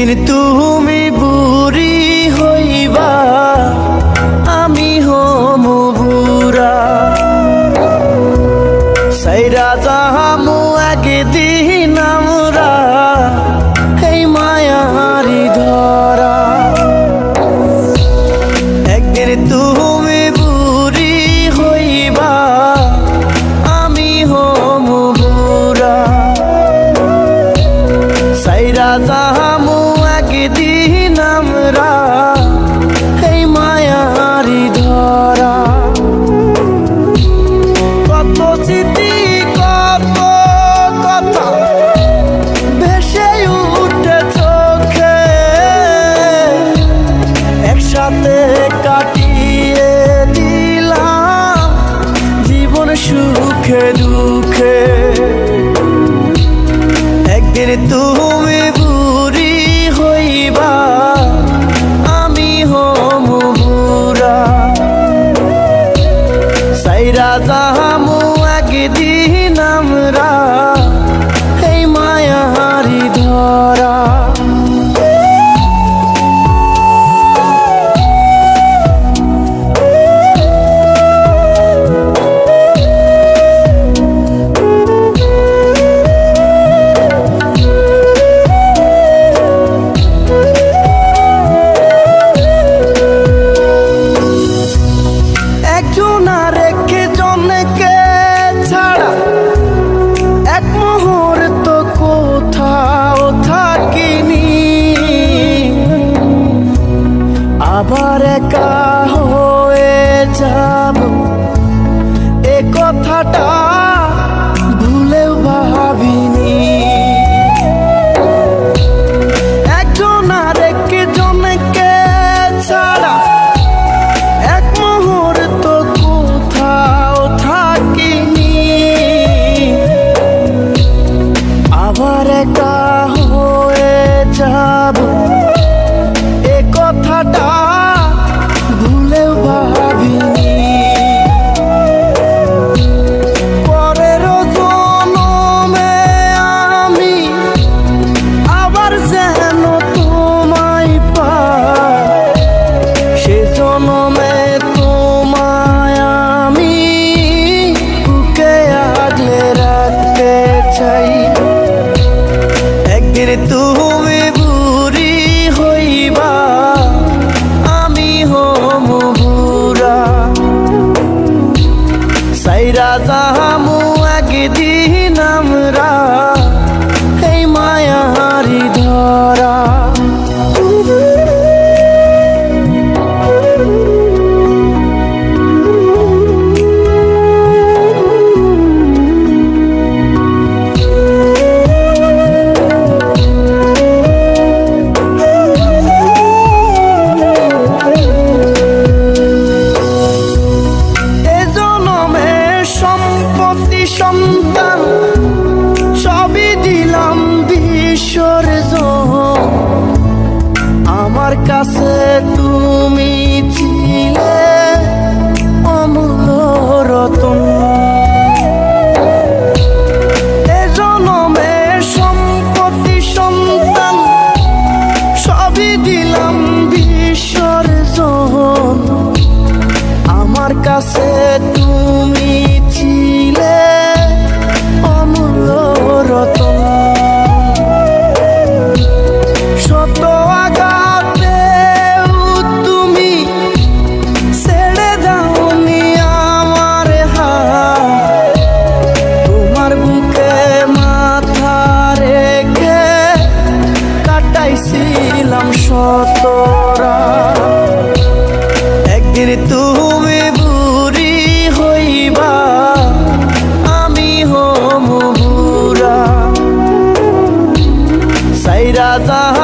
একদিন তুমি বুড়ি হইবা, আমি হমু বুড়া। সাইরা যাহামু একদিন আমরা এই মায়ারি ধরা। একদিন তুমি বুড়ি হইবা, আমি হমু বুড়া। সাইরা যাহামু একদিন আমরা এই মায়ারি ধরা। কত স্মৃতি কত কথা ভেসে উঠে চোখে, একসাথে কাটিয়ে দিলাম জীবন সুখে দুঃখে। একদিন তুমি বুড়ি হইবা, আমি হমু বুড়া। সাইরা যাহামু একদিন আমরা এই মায়ারি ধরা। আবার একা হয়ে যাব এ কথাটা ভুলেও ভাবিনি। একজন আর একজনকে ছাড়া এক মুহূর্ত কোথাও থাকিনি। আবার একা হয়ে যাব এ কথাটা ভুলেও ভাবিনি। পরের জনমে আমি আবার যেন তোমায় পাই, সে জনমে তোমায় আমি বুকে আগলে রাখতে চাই। একদিন তুমি বুড়ি হইবা, আমি হমু বুড়া। সাইরা যাহামু একদিন আমরা এই মায়ারি ধরা। সন্তান সবই দিলাম বিসর্জন, আমার কাছে তুমি ছিলে অমূল্য রতন। এ জনমে সম্পত্তি সন্তান সবই দিলাম বিসর্জন, আমার কাছে তুমি ছিলে অমূল্য রতন। শত আঘাতে তুমি ছেড়ে দাওনি আমার হাত, তোমার বুকে মাথা রেখে কাটাইছিলাম শত রাত। একদিন তুমি বুড়ি হইবা, আমি হমু বুড়া। সাইরা যাহা